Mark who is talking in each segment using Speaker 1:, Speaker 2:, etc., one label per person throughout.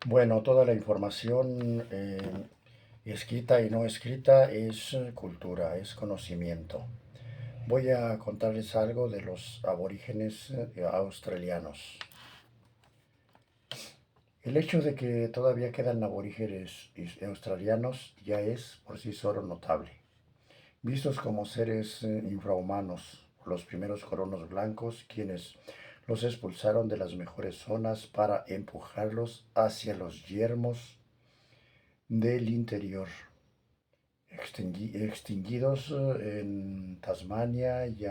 Speaker 1: Bueno, toda la información escrita y no escrita es cultura, es conocimiento. Voy a contarles algo de los aborígenes australianos. El hecho de que todavía quedan aborígenes australianos ya es por sí solo notable. Vistos como seres infrahumanos, los primeros colonos blancos, quienes los expulsaron de las mejores zonas para empujarlos hacia los yermos del interior, extinguidos en Tasmania y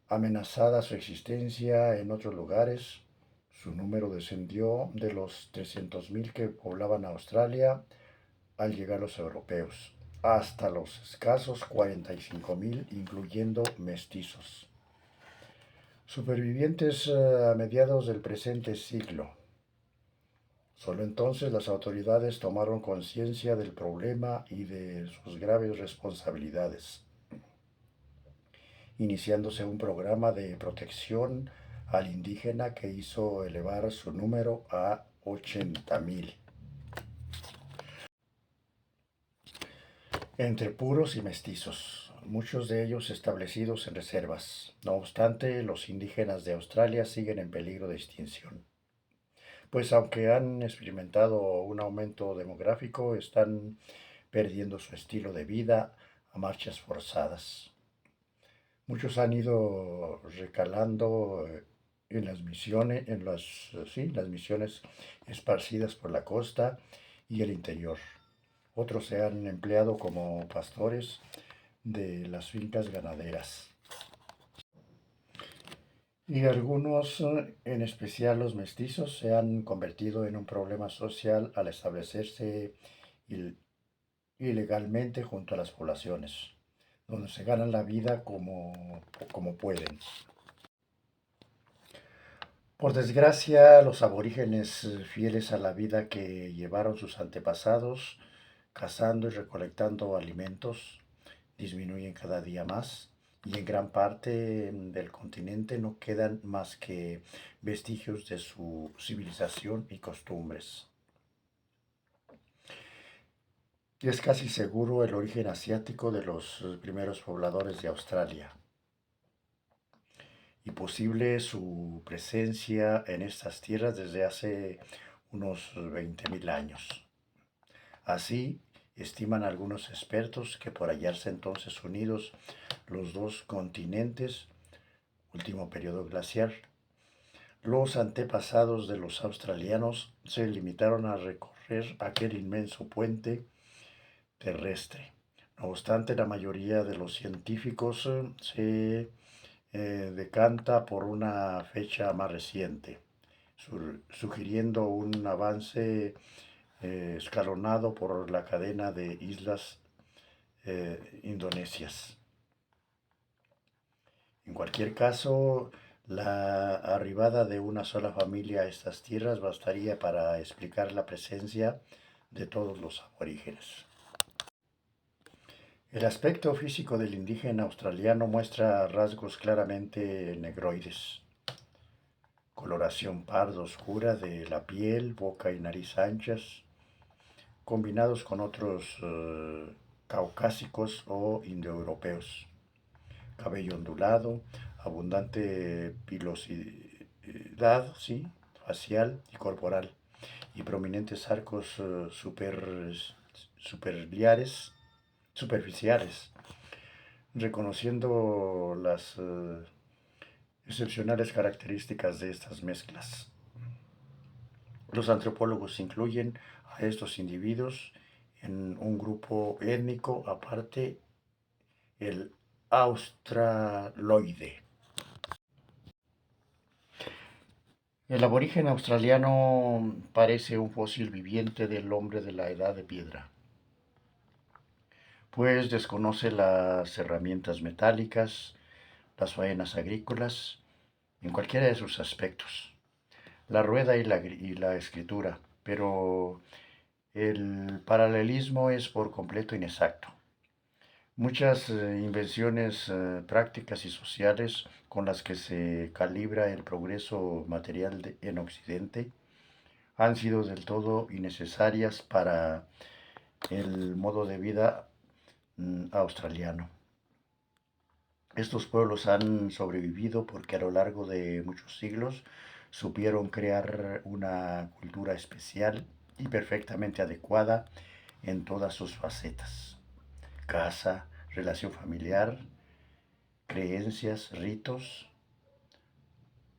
Speaker 1: amenazada su existencia en otros lugares. Su número descendió de los 300.000 que poblaban Australia al llegar los europeos, hasta los escasos 45.000, incluyendo mestizos. Supervivientes a mediados del presente siglo. Solo entonces las autoridades tomaron conciencia del problema y de sus graves responsabilidades, iniciándose un programa de protección al indígena que hizo elevar su número a 80.000, entre puros y mestizos, muchos de ellos establecidos en reservas. No obstante, los indígenas de Australia siguen en peligro de extinción, pues aunque han experimentado un aumento demográfico, están perdiendo su estilo de vida a marchas forzadas. Muchos han ido recalando en las misiones, las misiones esparcidas por la costa y el interior. Otros se han empleado como pastores de las fincas ganaderas. Y algunos, en especial los mestizos, se han convertido en un problema social al establecerse ilegalmente junto a las poblaciones, donde se ganan la vida como pueden. Por desgracia, los aborígenes fieles a la vida que llevaron sus antepasados, cazando y recolectando alimentos, disminuyen cada día más y en gran parte del continente no quedan más que vestigios de su civilización y costumbres. Y es casi seguro el origen asiático de los primeros pobladores de Australia y posible su presencia en estas tierras desde hace unos 20.000 años. Así, estiman algunos expertos que por hallarse entonces unidos los dos continentes, último periodo glaciar, los antepasados de los australianos se limitaron a recorrer aquel inmenso puente terrestre. No obstante, la mayoría de los científicos se decanta por una fecha más reciente, sugiriendo un avance escalonado por la cadena de islas indonesias. En cualquier caso, la arribada de una sola familia a estas tierras bastaría para explicar la presencia de todos los aborígenes. El aspecto físico del indígena australiano muestra rasgos claramente negroides. Coloración pardo oscura de la piel, boca y nariz anchas, combinados con otros caucásicos o indoeuropeos. Cabello ondulado, abundante pilosidad, ¿sí?, facial y corporal, y prominentes arcos superficiales, reconociendo las excepcionales características de estas mezclas. Los antropólogos incluyen a estos individuos en un grupo étnico aparte, el australoide. El aborigen australiano parece un fósil viviente del hombre de la edad de piedra, pues desconoce las herramientas metálicas, las faenas agrícolas, en cualquiera de sus aspectos, la rueda y la escritura, pero el paralelismo es por completo inexacto. Muchas invenciones prácticas y sociales con las que se calibra el progreso material en Occidente han sido del todo innecesarias para el modo de vida australiano. Estos pueblos han sobrevivido porque a lo largo de muchos siglos supieron crear una cultura especial y perfectamente adecuada en todas sus facetas: casa, relación familiar, creencias, ritos,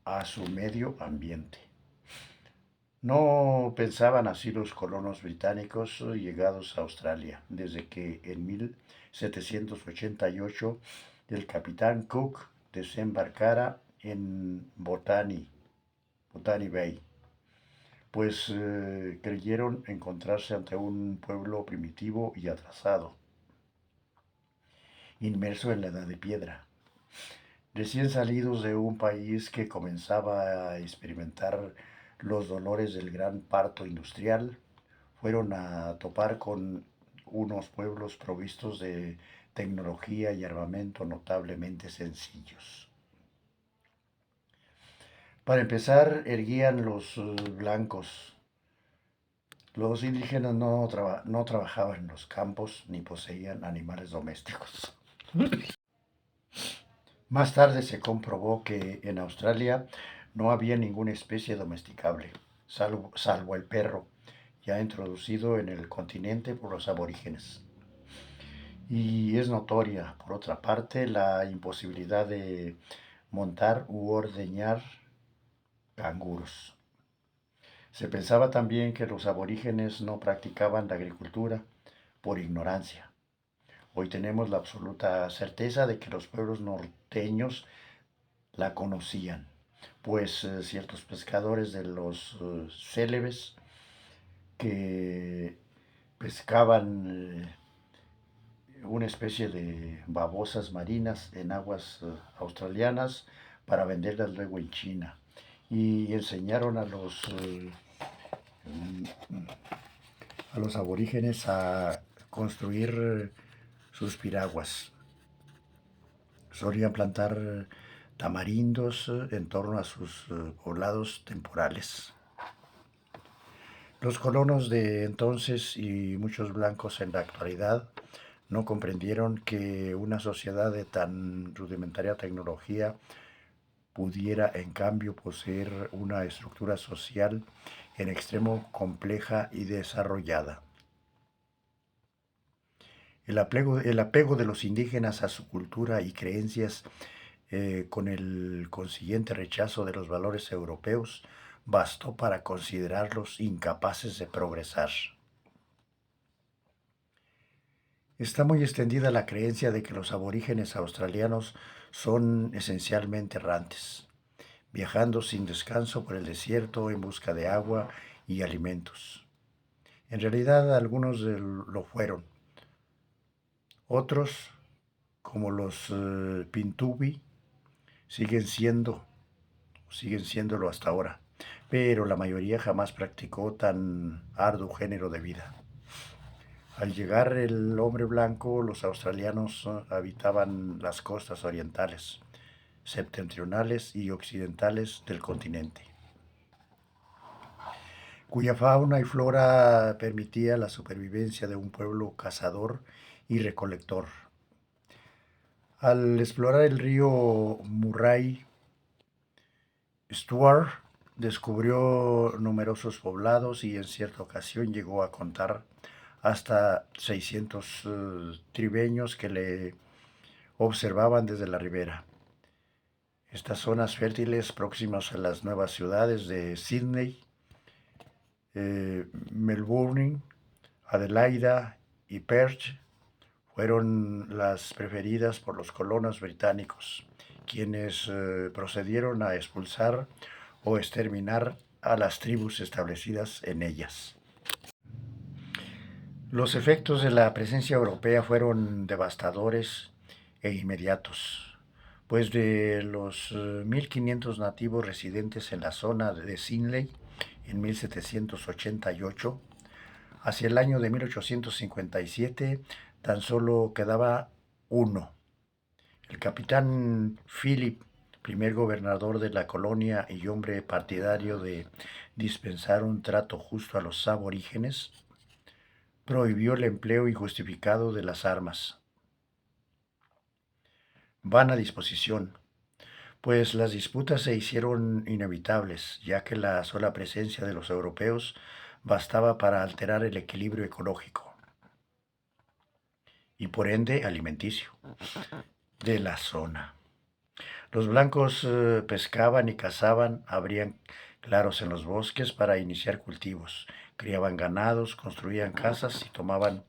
Speaker 1: a su medio ambiente. No pensaban así los colonos británicos llegados a Australia, desde que en 1788 el capitán Cook desembarcara en Botany Bay, pues creyeron encontrarse ante un pueblo primitivo y atrasado, inmerso en la edad de piedra, recién salidos de un país que comenzaba a experimentar los dolores del gran parto industrial. Fueron a topar con unos pueblos provistos de tecnología y armamento notablemente sencillos. Para empezar, erguían los blancos. Los indígenas no trabajaban en los campos ni poseían animales domésticos. Más tarde se comprobó que en Australia no había ninguna especie domesticable, salvo el perro, ya introducido en el continente por los aborígenes. Y es notoria, por otra parte, la imposibilidad de montar u ordeñar canguros. Se pensaba también que los aborígenes no practicaban la agricultura por ignorancia. Hoy tenemos la absoluta certeza de que los pueblos norteños la conocían, pues ciertos pescadores de los célebes que pescaban una especie de babosas marinas en aguas australianas para venderlas luego en China, y enseñaron a los aborígenes a construir sus piraguas. Solían plantar tamarindos en torno a sus poblados temporales. Los colonos de entonces y muchos blancos en la actualidad no comprendieron que una sociedad de tan rudimentaria tecnología pudiera en cambio poseer una estructura social en extremo compleja y desarrollada. El apego de los indígenas a su cultura y creencias, con el consiguiente rechazo de los valores europeos, bastó para considerarlos incapaces de progresar. Está muy extendida la creencia de que los aborígenes australianos son esencialmente errantes, viajando sin descanso por el desierto en busca de agua y alimentos. En realidad algunos lo fueron. Otros, como los Pintubi, siguen siéndolo hasta ahora, pero la mayoría jamás practicó tan arduo género de vida. Al llegar el hombre blanco, los australianos habitaban las costas orientales, septentrionales y occidentales del continente, cuya fauna y flora permitía la supervivencia de un pueblo cazador y recolector. Al explorar el río Murray, Stuart descubrió numerosos poblados y en cierta ocasión llegó a contar hasta 600 tribeños que le observaban desde la ribera. Estas zonas fértiles próximas a las nuevas ciudades de Sydney, Melbourne, Adelaida y Perth fueron las preferidas por los colonos británicos, quienes procedieron a expulsar o exterminar a las tribus establecidas en ellas. Los efectos de la presencia europea fueron devastadores e inmediatos, pues de los 1.500 nativos residentes en la zona de Sydney en 1788, hacia el año de 1857 tan solo quedaba uno, el capitán Philip primer gobernador de la colonia y hombre partidario de dispensar un trato justo a los aborígenes, prohibió el empleo injustificado de las armas. Vana disposición, pues las disputas se hicieron inevitables, ya que la sola presencia de los europeos bastaba para alterar el equilibrio ecológico y por ende alimenticio de la zona. Los blancos pescaban y cazaban, abrían claros en los bosques para iniciar cultivos, criaban ganados, construían casas y tomaban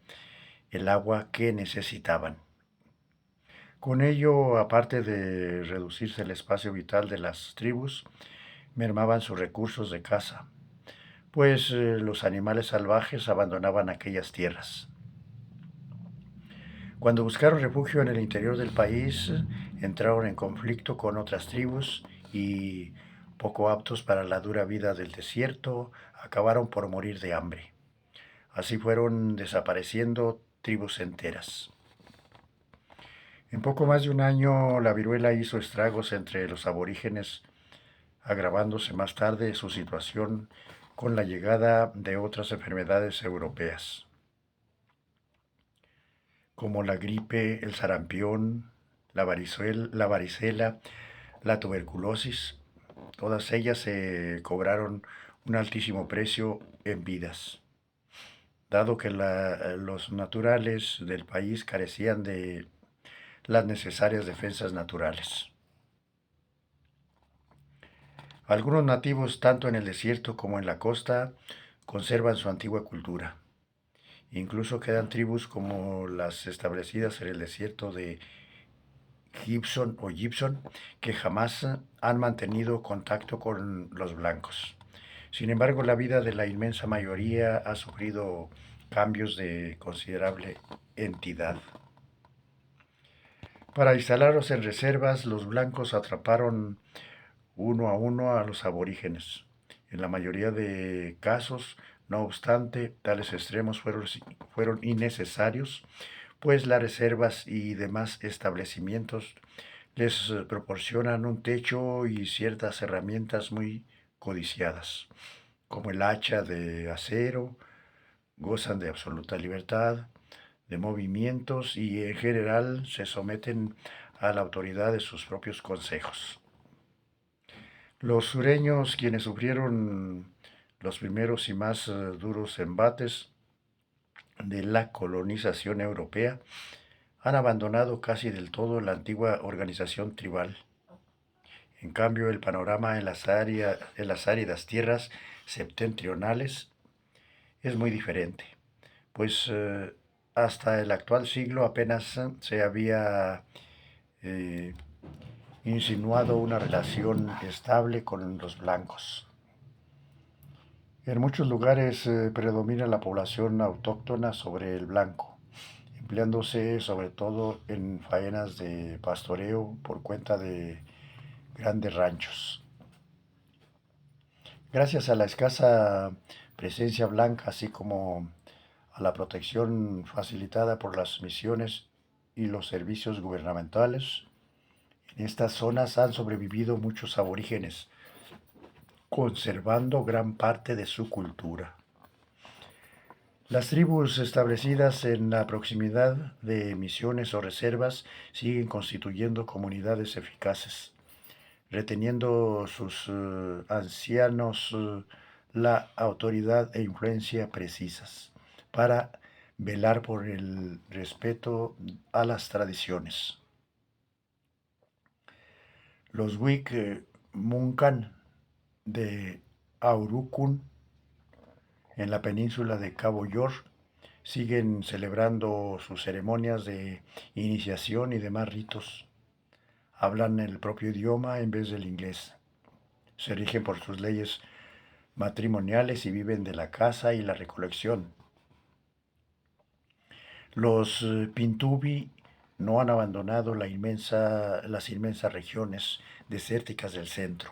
Speaker 1: el agua que necesitaban. Con ello, aparte de reducirse el espacio vital de las tribus, mermaban sus recursos de caza, pues los animales salvajes abandonaban aquellas tierras. Cuando buscaron refugio en el interior del país, entraron en conflicto con otras tribus y, poco aptos para la dura vida del desierto, acabaron por morir de hambre. Así fueron desapareciendo tribus enteras. En poco más de un año, la viruela hizo estragos entre los aborígenes, agravándose más tarde su situación con la llegada de otras enfermedades europeas, como la gripe, el sarampión, la varicela, la tuberculosis. Todas ellas se cobraron un altísimo precio en vidas, dado que los naturales del país carecían de las necesarias defensas naturales. Algunos nativos, tanto en el desierto como en la costa, conservan su antigua cultura. Incluso quedan tribus como las establecidas en el desierto de Gibson que jamás han mantenido contacto con los blancos. Sin embargo, la vida de la inmensa mayoría ha sufrido cambios de considerable entidad. Para instalarlos en reservas, los blancos atraparon uno a uno a los aborígenes. En la mayoría de casos, no obstante, tales extremos fueron innecesarios, pues las reservas y demás establecimientos les proporcionan un techo y ciertas herramientas muy codiciadas, como el hacha de acero, gozan de absoluta libertad de movimientos y en general se someten a la autoridad de sus propios consejos. Los sureños, quienes sufrieron los primeros y más duros embates de la colonización europea, han abandonado casi del todo la antigua organización tribal. En cambio, el panorama en las áridas tierras septentrionales es muy diferente, pues hasta el actual siglo apenas se había eh, insinuado una relación estable con los blancos. En muchos lugares predomina la población autóctona sobre el blanco, empleándose sobre todo en faenas de pastoreo por cuenta de grandes ranchos. Gracias a la escasa presencia blanca, así como a la protección facilitada por las misiones y los servicios gubernamentales, en estas zonas han sobrevivido muchos aborígenes, conservando gran parte de su cultura. Las tribus establecidas en la proximidad de misiones o reservas siguen constituyendo comunidades eficaces, reteniendo sus ancianos la autoridad e influencia precisas para velar por el respeto a las tradiciones. Los Muncan de Aurukun, en la península de Cabo York, siguen celebrando sus ceremonias de iniciación y demás ritos. Hablan el propio idioma en vez del inglés. Se rigen por sus leyes matrimoniales y viven de la caza y la recolección. Los Pintubi no han abandonado las inmensas regiones desérticas del centro,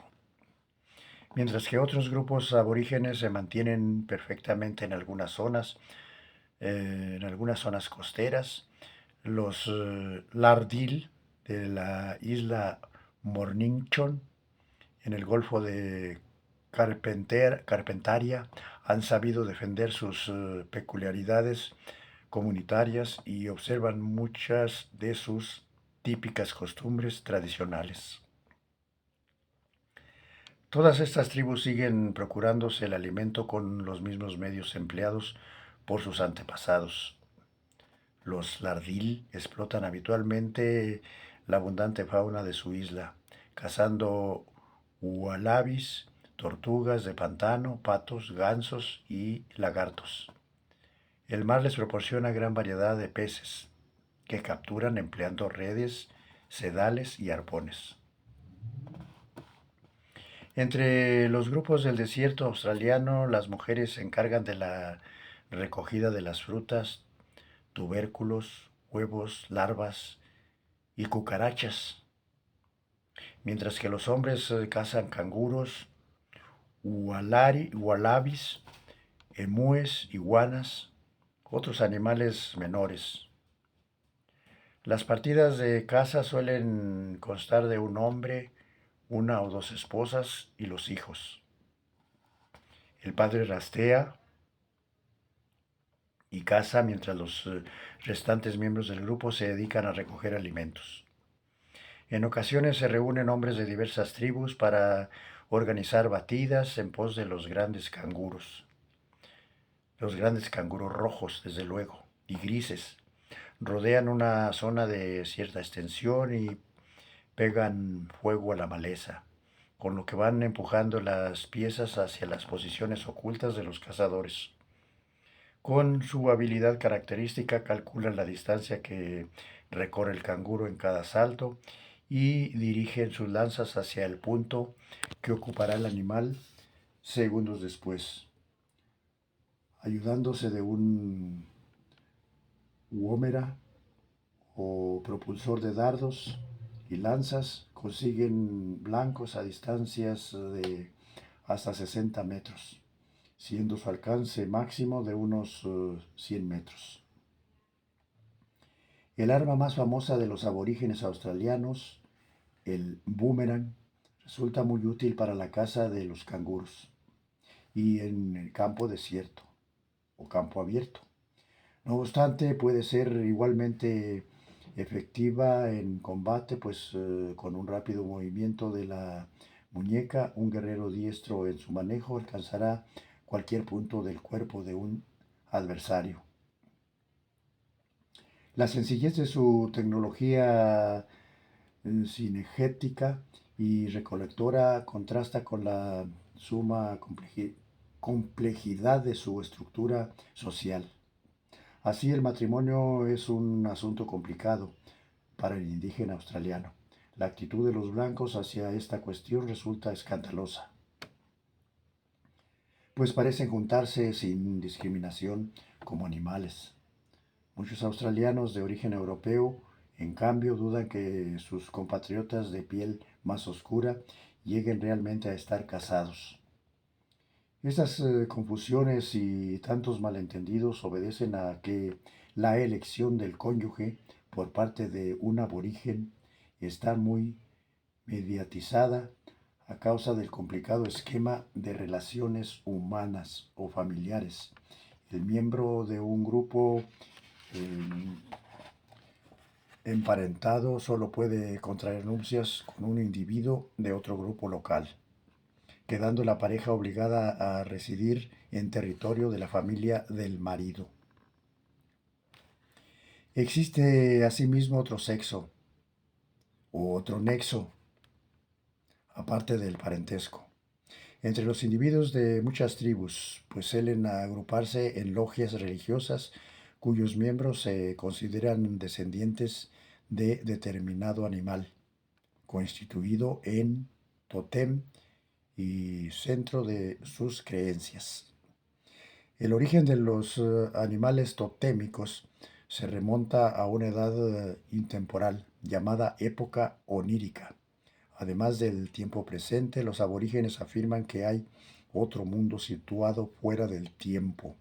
Speaker 1: mientras que otros grupos aborígenes se mantienen perfectamente en algunas zonas costeras. Los Lardil de la isla Mornington, en el Golfo de Carpentaria, han sabido defender sus peculiaridades comunitarias y observan muchas de sus típicas costumbres tradicionales. Todas estas tribus siguen procurándose el alimento con los mismos medios empleados por sus antepasados. Los Lardil explotan habitualmente la abundante fauna de su isla, cazando ualabis, tortugas de pantano, patos, gansos y lagartos. El mar les proporciona gran variedad de peces, que capturan empleando redes, sedales y arpones. Entre los grupos del desierto australiano, las mujeres se encargan de la recogida de las frutas, tubérculos, huevos, larvas y cucarachas, mientras que los hombres cazan canguros, ualabis, emúes, iguanas, otros animales menores. Las partidas de caza suelen constar de un hombre, una o dos esposas y los hijos. El padre rastea y caza mientras los restantes miembros del grupo se dedican a recoger alimentos. En ocasiones se reúnen hombres de diversas tribus para organizar batidas en pos de los grandes canguros rojos, desde luego, y grises. Rodean una zona de cierta extensión y pegan fuego a la maleza, con lo que van empujando las piezas hacia las posiciones ocultas de los cazadores. Con su habilidad característica calculan la distancia que recorre el canguro en cada salto y dirigen sus lanzas hacia el punto que ocupará el animal segundos después, ayudándose de un huómera o propulsor de dardos y lanzas, consiguen blancos a distancias de hasta 60 metros, siendo su alcance máximo de unos 100 metros. El arma más famosa de los aborígenes australianos, el boomerang, resulta muy útil para la caza de los canguros y en el campo desierto o campo abierto. No obstante, puede ser igualmente efectiva en combate, pues con un rápido movimiento de la muñeca, un guerrero diestro en su manejo alcanzará cualquier punto del cuerpo de un adversario. La sencillez de su tecnología cinegética y recolectora contrasta con la suma complejidad de su estructura social. Así el matrimonio es un asunto complicado para el indígena australiano. La actitud de los blancos hacia esta cuestión resulta escandalosa, pues parecen juntarse sin discriminación como animales. Muchos australianos de origen europeo, en cambio, dudan que sus compatriotas de piel más oscura lleguen realmente a estar casados. Estas confusiones y tantos malentendidos obedecen a que la elección del cónyuge por parte de un aborigen está muy mediatizada a causa del complicado esquema de relaciones humanas o familiares. El miembro de un grupo eh, emparentado solo puede contraer nupcias con un individuo de otro grupo local, quedando la pareja obligada a residir en territorio de la familia del marido. Existe asimismo otro sexo o otro nexo, aparte del parentesco, entre los individuos de muchas tribus, pues suelen agruparse en logias religiosas cuyos miembros se consideran descendientes de determinado animal, constituido en tótem y centro de sus creencias. El origen de los animales totémicos se remonta a una edad intemporal llamada época onírica. Además del tiempo presente, los aborígenes afirman que hay otro mundo situado fuera del tiempo,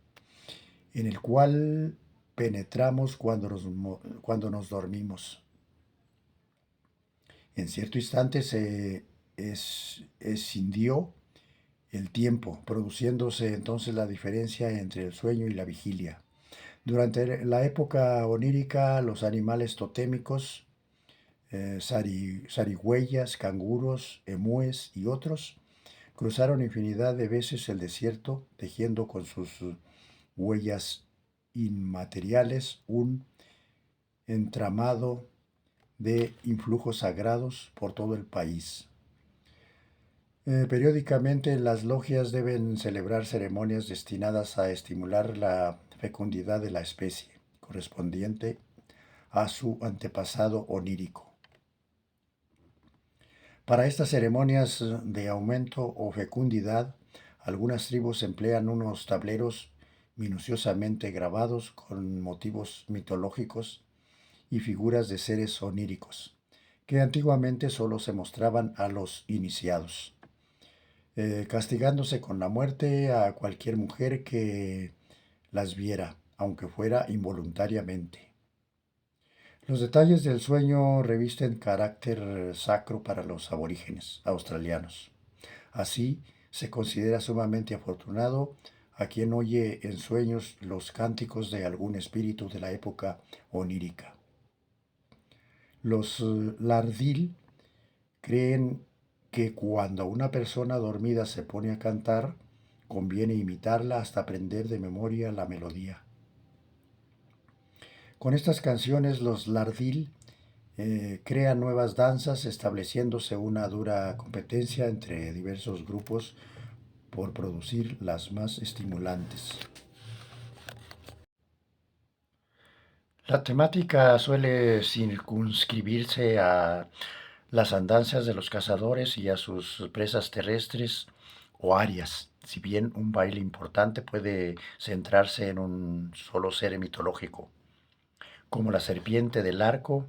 Speaker 1: en el cual penetramos cuando nos dormimos. En cierto instante se escindió el tiempo, produciéndose entonces la diferencia entre el sueño y la vigilia. Durante la época onírica, los animales totémicos, zarigüeyas, canguros, emúes y otros, cruzaron infinidad de veces el desierto, tejiendo con sus huellas inmateriales un entramado de influjos sagrados por todo el país. Periódicamente las logias deben celebrar ceremonias destinadas a estimular la fecundidad de la especie, correspondiente a su antepasado onírico. Para estas ceremonias de aumento o fecundidad, algunas tribus emplean unos tableros minuciosamente grabados con motivos mitológicos y figuras de seres oníricos, que antiguamente solo se mostraban a los iniciados, castigándose con la muerte a cualquier mujer que las viera, aunque fuera involuntariamente. Los detalles del sueño revisten carácter sacro para los aborígenes australianos. Así, se considera sumamente afortunado a quien oye en sueños los cánticos de algún espíritu de la época onírica. Los Lardil creen que cuando una persona dormida se pone a cantar, conviene imitarla hasta aprender de memoria la melodía. Con estas canciones los Lardil crean nuevas danzas, estableciéndose una dura competencia entre diversos grupos por producir las más estimulantes. La temática suele circunscribirse a las andanzas de los cazadores y a sus presas terrestres o áreas, si bien un baile importante puede centrarse en un solo ser mitológico, como la serpiente del arco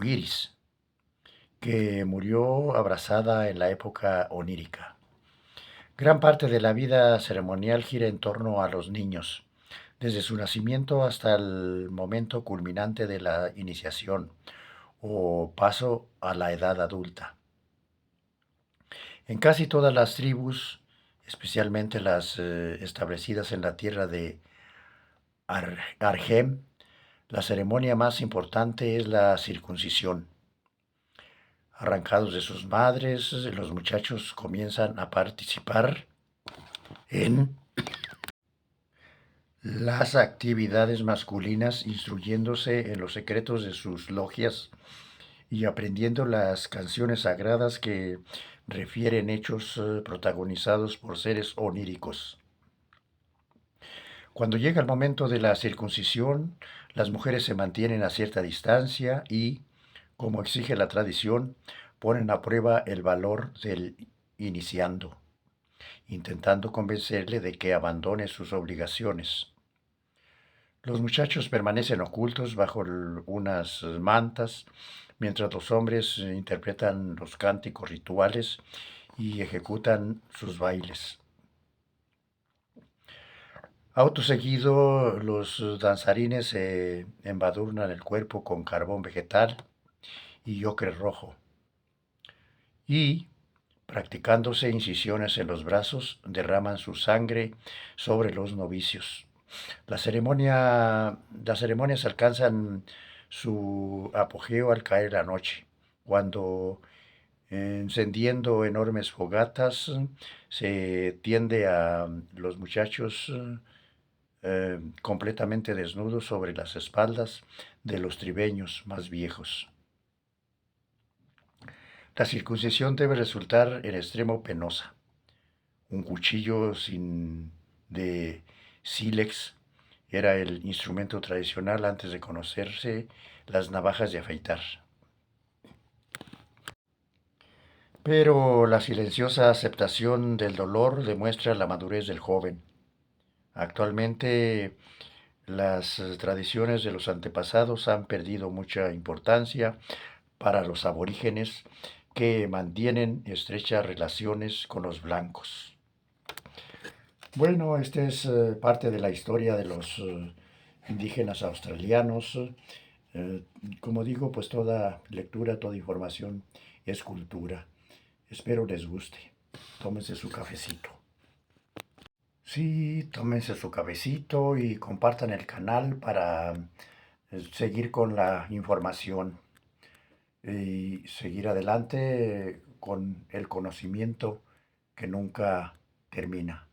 Speaker 1: iris, que murió abrazada en la época onírica. Gran parte de la vida ceremonial gira en torno a los niños, desde su nacimiento hasta el momento culminante de la iniciación o paso a la edad adulta. En casi todas las tribus, especialmente las establecidas en la tierra de Argem, la ceremonia más importante es la circuncisión. Arrancados de sus madres, los muchachos comienzan a participar en las actividades masculinas, instruyéndose en los secretos de sus logias y aprendiendo las canciones sagradas que refieren hechos protagonizados por seres oníricos. Cuando llega el momento de la circuncisión, las mujeres se mantienen a cierta distancia y, como exige la tradición, ponen a prueba el valor del iniciando, intentando convencerle de que abandone sus obligaciones. Los muchachos permanecen ocultos bajo unas mantas, mientras los hombres interpretan los cánticos rituales y ejecutan sus bailes. Auto seguido, los danzarines se embadurnan el cuerpo con carbón vegetal y ocre rojo y, practicándose incisiones en los brazos, derraman su sangre sobre los novicios. Las ceremonias alcanzan su apogeo al caer la noche, cuando, encendiendo enormes fogatas, se tiende a los muchachos completamente desnudos sobre las espaldas de los tribeños más viejos. La circuncisión debe resultar en extremo penosa. Un cuchillo de sílex era el instrumento tradicional antes de conocerse las navajas de afeitar. Pero la silenciosa aceptación del dolor demuestra la madurez del joven. Actualmente las tradiciones de los antepasados han perdido mucha importancia para los aborígenes que mantienen estrechas relaciones con los blancos. Bueno, esta es parte de la historia de los indígenas australianos. Eh, Como digo, pues toda lectura, toda información es cultura. Espero les guste. Tómense su cafecito. Sí, tómense su cafecito y compartan el canal para seguir con la información y seguir adelante con el conocimiento que nunca termina.